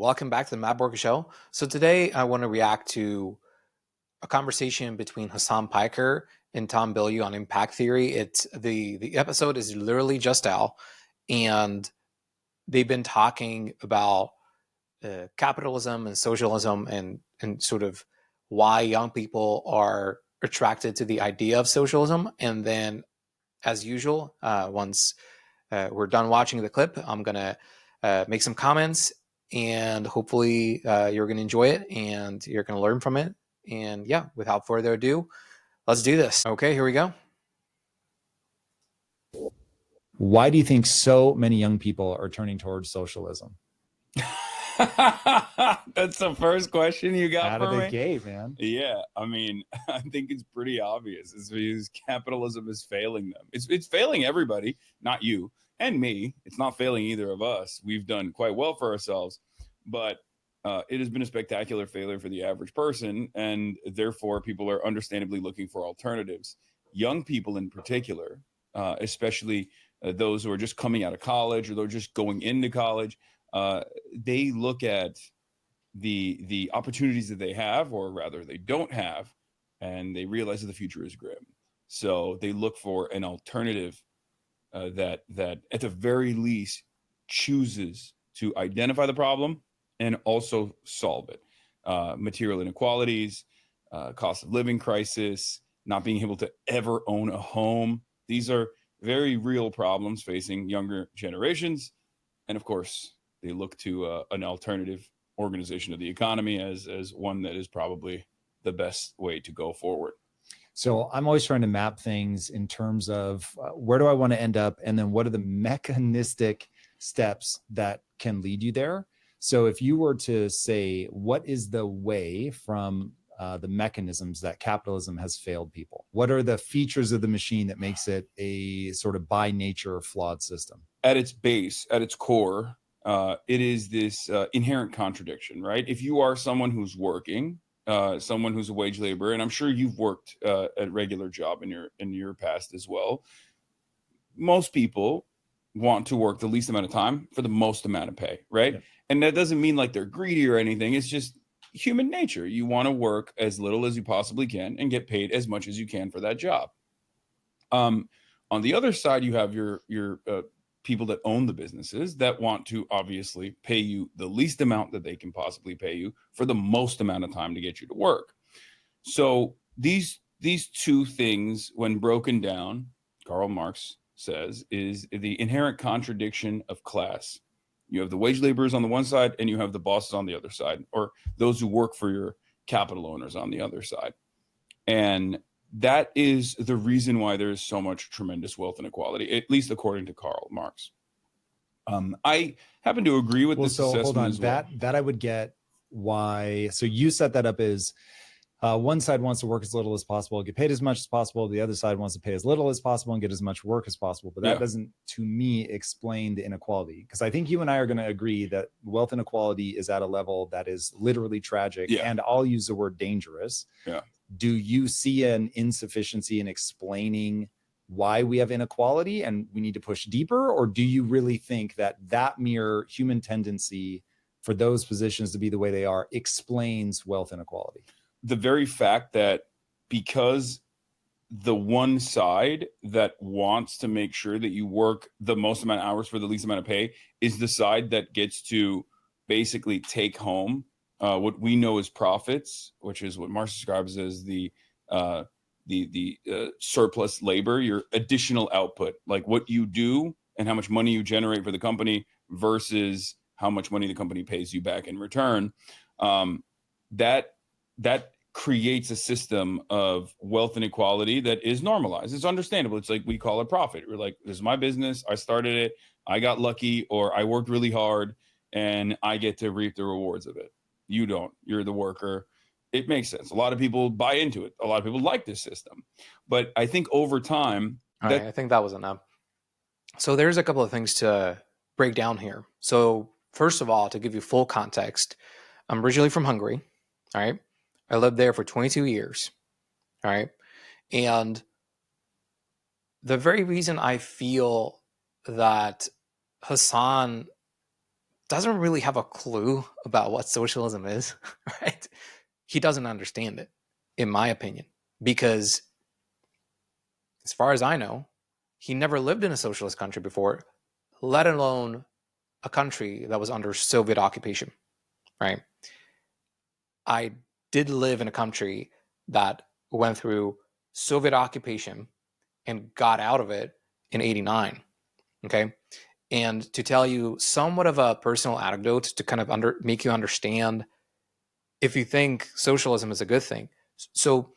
welcome back to the Matt Borger Show. So today I want to react to a conversation between Hasan Piker and Tom Bilyeu on impact theory. It's the episode is literally just out, and they've been talking about capitalism and socialism and sort of why young people are attracted to the idea of socialism. And then, as usual, once we're done watching the clip, I'm gonna make some comments, and hopefully you're gonna enjoy it and you're gonna learn from it. And yeah, without further ado, let's do this. Okay, here we go. Why do you think so many young people are turning towards socialism? That's the first question you got Out for of the me? gate, man. Yeah, I mean, I think it's pretty obvious. It's because capitalism is failing them. It's failing everybody, not you and me. It's not failing either of us. We've done quite well for ourselves, but it has been a spectacular failure for the average person, and therefore people are understandably looking for alternatives. Young people in particular, especially those who are just coming out of college or they're just going into college, they look at the opportunities that they have, or rather they don't have, and they realize that the future is grim. So they look for an alternative that at the very least chooses to identify the problem and also solve it. Material inequalities, cost of living crisis, not being able to ever own a home. These are very real problems facing younger generations. And of course, they look to an alternative organization of the economy as one that is probably the best way to go forward. So I'm always trying to map things in terms of where do I want to end up? And then what are the mechanistic steps that can lead you there? So if you were to say, what is the way from the mechanisms that capitalism has failed people? What are the features of the machine that makes it a sort of by nature flawed system? At its base, at its core, it is this inherent contradiction, right? If you are someone who's working, someone who's a wage laborer, and I'm sure you've worked at a regular job in your past as well, most people want to work the least amount of time for the most amount of pay, right? Yep. And that doesn't mean like they're greedy or anything. It's just human nature. You want to work as little as you possibly can and get paid as much as you can for that job. On the other side, you have your people that own the businesses that want to obviously pay you the least amount that they can possibly pay you for the most amount of time to get you to work. So these two things, when broken down, Karl Marx says, is the inherent contradiction of class. You have the wage laborers on the one side and you have the bosses on the other side, or those who work for your capital owners on the other side. And that is the reason why there is so much tremendous wealth inequality, at least according to Karl Marx. I happen to agree with this assessment hold on. as well. That I would get why. So you set that up as one side wants to work as little as possible, get paid as much as possible. The other side wants to pay as little as possible and get as much work as possible. But that doesn't, to me, explain the inequality. Because I think you and I are going to agree that wealth inequality is at a level that is literally tragic. Yeah. And I'll use the word dangerous. Yeah. Do you see an insufficiency in explaining why we have inequality and we need to push deeper? Or do you really think that mere human tendency for those positions to be the way they are explains wealth inequality? The very fact that because the one side that wants to make sure that you work the most amount of hours for the least amount of pay is the side that gets to basically take home what we know as profits, which is what Marx describes as the surplus labor, your additional output, like what you do and how much money you generate for the company versus how much money the company pays you back in return. That creates a system of wealth inequality that is normalized. It's understandable. It's like we call it profit. We're like, this is my business. I started it. I got lucky, or I worked really hard and I get to reap the rewards of it. You don't. You're the worker. It makes sense. A lot of people buy into it. A lot of people like this system. But I think over time... I think that was enough. So there's a couple of things to break down here. So first of all, to give you full context, I'm originally from Hungary. All right. I lived there for 22 years. All right. And the very reason I feel that Hasan doesn't really have a clue about what socialism is, right? He doesn't understand it, in my opinion, because as far as I know, he never lived in a socialist country before, let alone a country that was under Soviet occupation, right? I did live in a country that went through Soviet occupation and got out of it in 89, okay? And to tell you somewhat of a personal anecdote to kind of make you understand if you think socialism is a good thing. So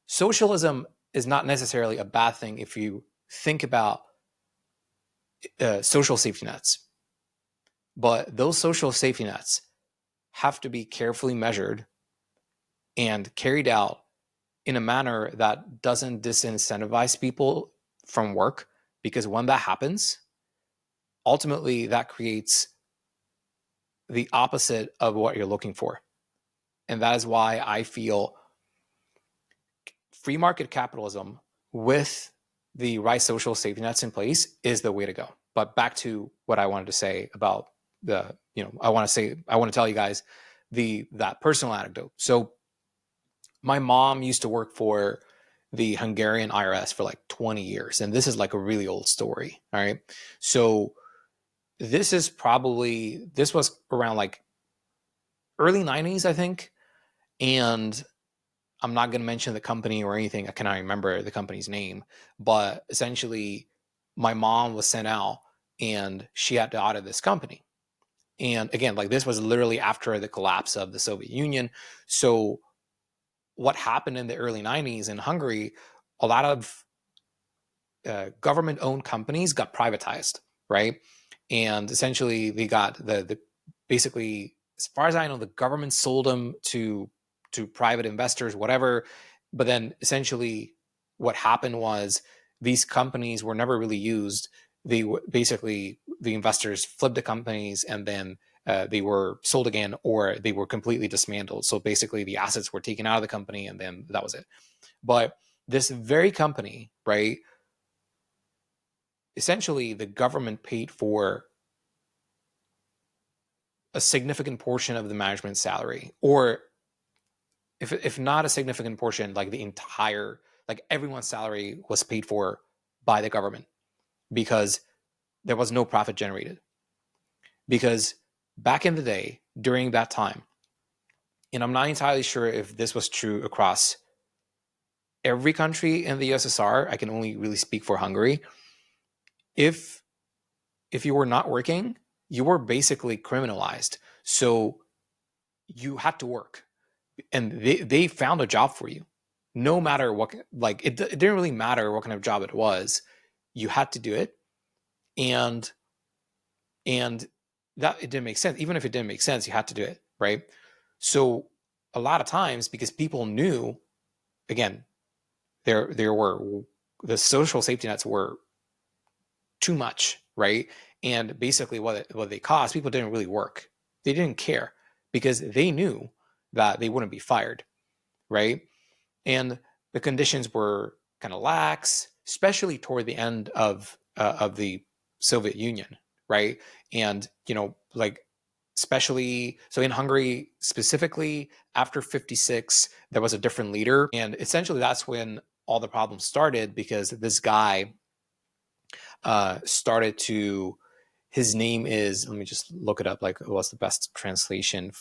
socialism is not necessarily a bad thing if you think about social safety nets. But those social safety nets have to be carefully measured and carried out in a manner that doesn't disincentivize people from work, because when that happens, ultimately that creates the opposite of what you're looking for. And that is why I feel free market capitalism with the right social safety nets in place is the way to go. But back to what I wanted to say about I want to tell you guys that personal anecdote. So my mom used to work for the Hungarian IRS for like 20 years. And this is like a really old story. All right. So this was around like early 90s, I think. And I'm not going to mention the company or anything. I cannot remember the company's name, but essentially my mom was sent out and she had to audit this company. And again, like this was literally after the collapse of the Soviet Union. So what happened in the early 90s in Hungary, a lot of government-owned companies got privatized, right? And essentially they got the basically, as far as I know, the government sold them to private investors, whatever. But then essentially what happened was these companies were never really used. Basically the investors flipped the companies and then they were sold again, or they were completely dismantled. So basically the assets were taken out of the company and then that was it. But this very company, right, essentially the government paid for a significant portion of the management salary, or if not a significant portion, like the entire, like everyone's salary was paid for by the government, because there was no profit generated. Because back in the day, during that time, and I'm not entirely sure if this was true across every country in the USSR, I can only really speak for Hungary. If you were not working, you were basically criminalized. So you had to work, and they found a job for you, no matter what. Like it didn't really matter what kind of job it was, you had to do it. And that it didn't make sense. Even if it didn't make sense, you had to do it, right? So a lot of times, because people knew, again, there were, the social safety nets were too much, right? And basically what they cost, people didn't really work. They didn't care because they knew that they wouldn't be fired, right? And the conditions were kind of lax, especially toward the end of the Soviet Union, right? And like especially so in Hungary specifically after 56, there was a different leader, and essentially that's when all the problems started, because this guy started to, his name is, let me just look it up, like what's the best translation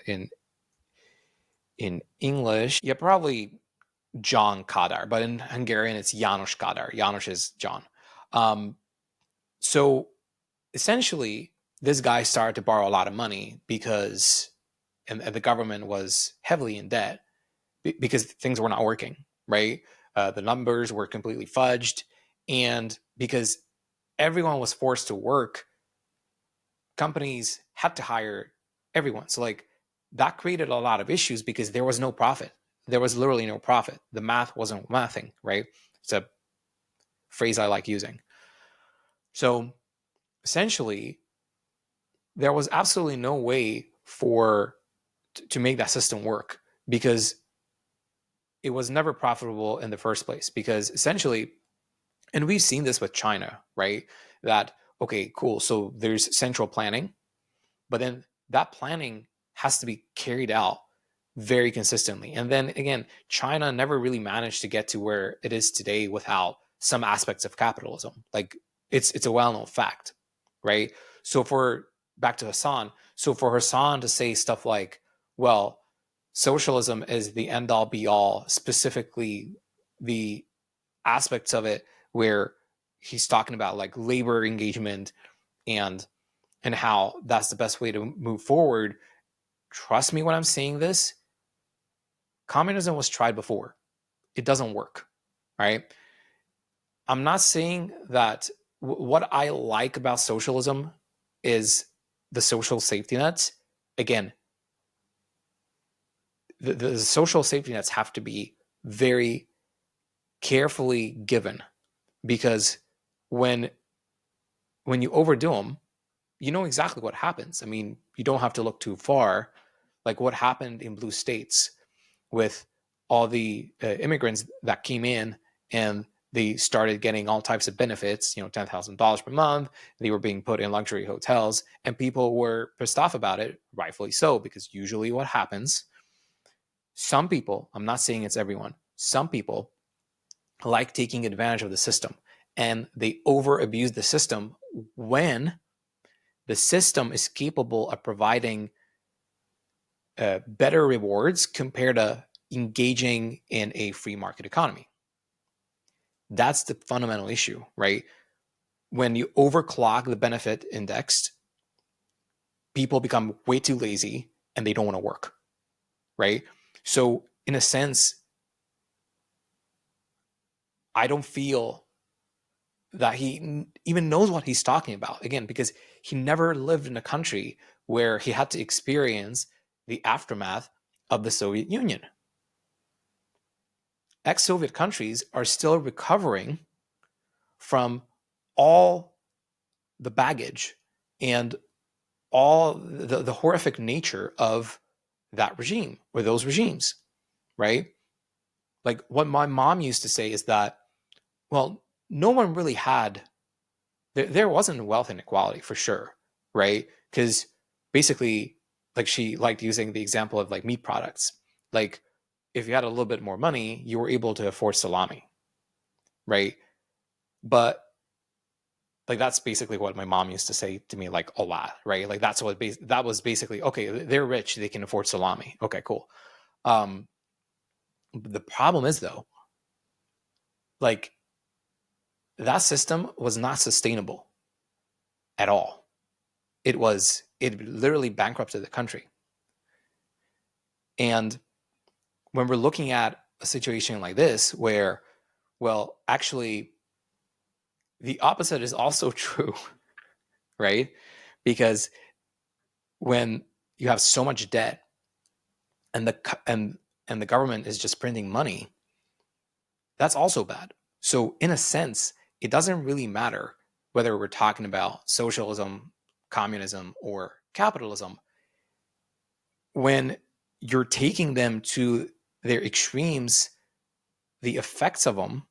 in English? Yeah, probably John Kadar, but in Hungarian it's János Kadar. János is John. So essentially, this guy started to borrow a lot of money because, and the government was heavily in debt because things were not working, right? The numbers were completely fudged, and because everyone was forced to work, companies had to hire everyone. So like that created a lot of issues because there was no profit. There was literally no profit. The math wasn't mathing, right? It's a phrase I like using. So essentially, there was absolutely no way to make that system work, because it was never profitable in the first place. Because essentially, and we've seen this with China, right? That, okay, cool. So there's central planning, But then that planning has to be carried out very consistently. And then again, China never really managed to get to where it is today without some aspects of capitalism. Like it's a well-known fact, right? So for back to Hasan, so for Hasan to say stuff like, well, socialism is the end all be all, specifically the aspects of it where he's talking about like labor engagement and how that's the best way to move forward. Trust me when I'm saying this, communism was tried before. It doesn't work, right? I'm not saying that what I like about socialism is the social safety nets. Again, the social safety nets have to be very carefully given, because when you overdo them, you know exactly what happens. I mean, you don't have to look too far. Like what happened in blue states with all the immigrants that came in and they started getting all types of benefits, $10,000 per month. They were being put in luxury hotels, and people were pissed off about it, rightfully so, because usually what happens, some people, I'm not saying it's everyone, some people like taking advantage of the system, and they over abuse the system when the system is capable of providing better rewards compared to engaging in a free market economy. That's the fundamental issue, right? When you overclock the benefit index, people become way too lazy and they don't want to work, right? So in a sense, I don't feel that he even knows what he's talking about, again, because he never lived in a country where he had to experience the aftermath of the Soviet Union. Ex-Soviet countries are still recovering from all the baggage and all the horrific nature of that regime or those regimes, right? Like what my mom used to say is that, well, no one really had, there wasn't wealth inequality for sure, right? Because basically, like she liked using the example of like meat products. Like if you had a little bit more money, you were able to afford salami, right? But like that's basically what my mom used to say to me, like a lot, right? Like that's what that was basically, okay, they're rich, they can afford salami. Okay, cool. The problem is though, like that system was not sustainable at all. It literally bankrupted the country. And when we're looking at a situation like this, where, well, actually, the opposite is also true, right? Because when you have so much debt and the government is just printing money, that's also bad. So in a sense, it doesn't really matter whether we're talking about socialism, communism, or capitalism. When you're taking them to their extremes, the effects of them,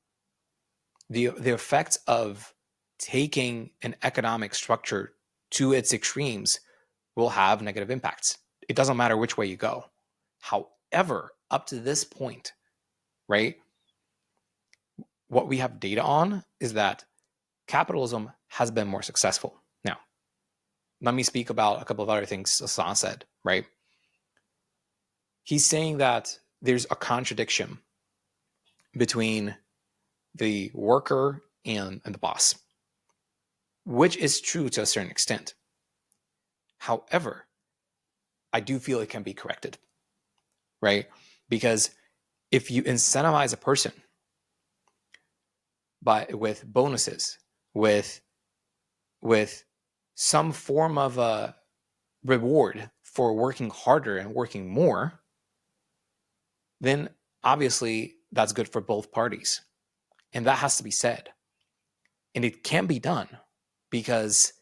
the effects of taking an economic structure to its extremes will have negative impacts. It doesn't matter which way you go. However, up to this point, right, what we have data on is that capitalism has been more successful. Now, let me speak about a couple of other things Hasan said, right? He's saying that there's a contradiction between the worker and the boss, which is true to a certain extent. However, I do feel it can be corrected, right? Because if you incentivize a person with bonuses, with some form of a reward for working harder and working more, then obviously that's good for both parties. And that has to be said. And it can be done because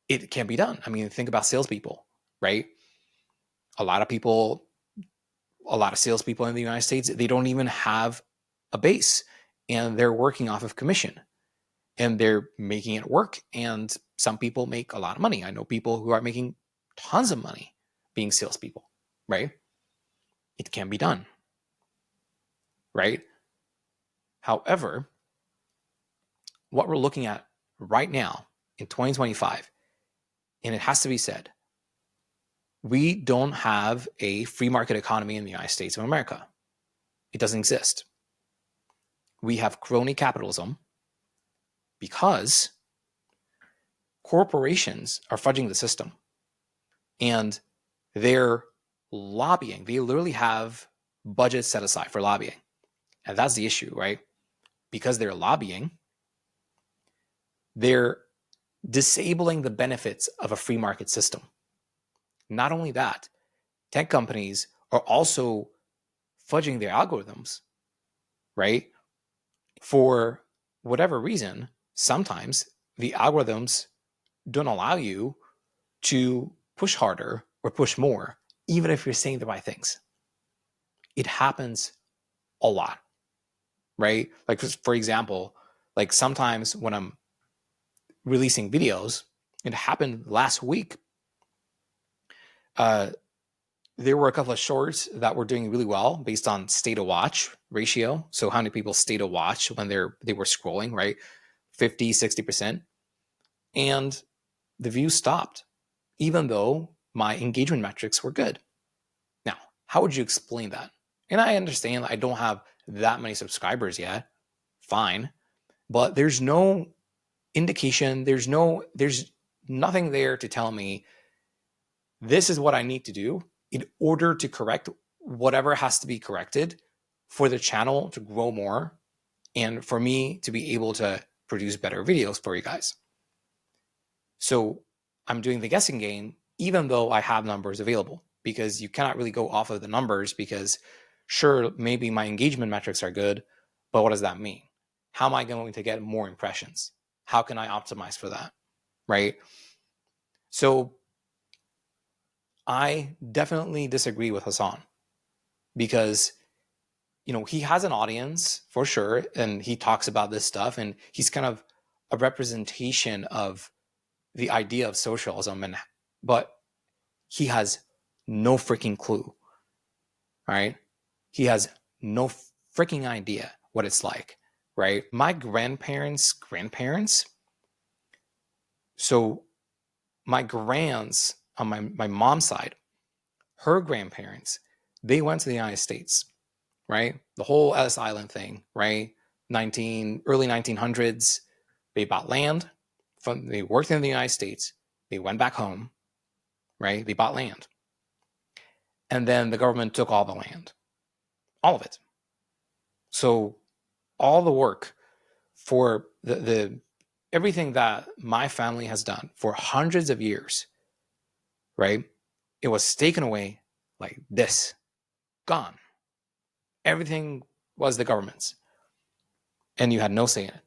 it can be done. I mean, think about salespeople, right? A lot of salespeople in the United States, they don't even have a base and they're working off of commission and they're making it work. And some people make a lot of money. I know people who are making tons of money being salespeople, right? It can be done, right? However, what we're looking at right now in 2025, and it has to be said, we don't have a free market economy in the United States of America. It doesn't exist. We have crony capitalism because corporations are fudging the system and they're lobbying. They literally have budgets set aside for lobbying. And that's the issue, right? Because they're lobbying, they're disabling the benefits of a free market system. Not only that, tech companies are also fudging their algorithms, right? For whatever reason, sometimes the algorithms don't allow you to push harder or push more, even if you're saying the right things. It happens a lot, right? Like, for example, like sometimes when I'm releasing videos, it happened last week. There were a couple of shorts that were doing really well based on stay to watch ratio. So how many people stay to watch when they were scrolling, right? 50, 60%. And the views stopped, even though my engagement metrics were good. Now, how would you explain that? And I understand I don't have that many subscribers yet. Fine. But there's no indication, there's nothing there to tell me this is what I need to do in order to correct whatever has to be corrected for the channel to grow more and for me to be able to produce better videos for you guys. So I'm doing the guessing game, even though I have numbers available, because you cannot really go off of the numbers because sure, maybe my engagement metrics are good, but what does that mean? How am I going to get more impressions? How can I optimize for that, right? So I definitely disagree with Hasan because, he has an audience for sure, and he talks about this stuff, and he's kind of a representation of the idea of socialism, but he has no freaking clue, right? He has no freaking idea what it's like, right? My grandparents, so my grands on my mom's side, her grandparents, they went to the United States, right? The whole Ellis Island thing, right? Early 1900s, they bought land, they worked in the United States, they went back home, right? They bought land. And then the government took all the land, all of it. So all the work for the everything that my family has done for hundreds of years, right? It was taken away like this, gone. Everything was the government's, and you had no say in it.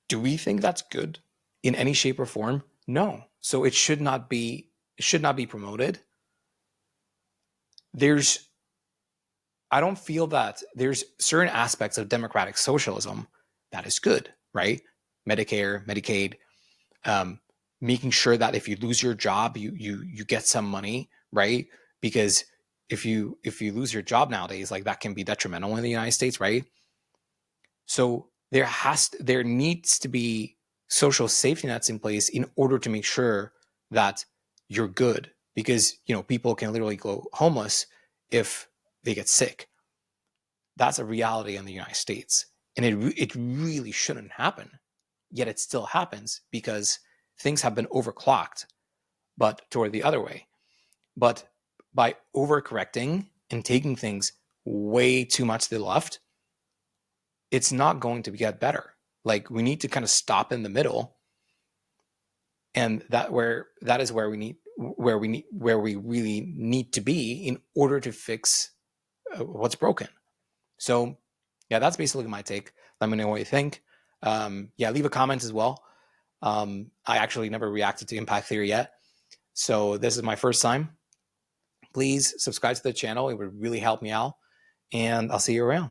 Do we think that's good in any shape or form? No. So it should not be promoted. I don't feel that there's certain aspects of democratic socialism that is good, right? Medicare, Medicaid, making sure that if you lose your job, you get some money, right? Because if you lose your job nowadays, like that can be detrimental in the United States, right? So there needs to be social safety nets in place in order to make sure that you're good, because people can literally go homeless if they get sick. That's a reality in the United States, and it really shouldn't happen, yet it still happens because things have been overclocked, but toward the other way. But by overcorrecting and taking things way too much to the left, it's not going to get better. Like, we need to kind of stop in the middle, and that is where we really need to be in order to fix what's broken. So yeah, that's basically my take. Let me know what you think. Leave a comment as well. I actually never reacted to impact theory yet, so this is my first time. Please subscribe to the channel. It would really help me out, and I'll see you around.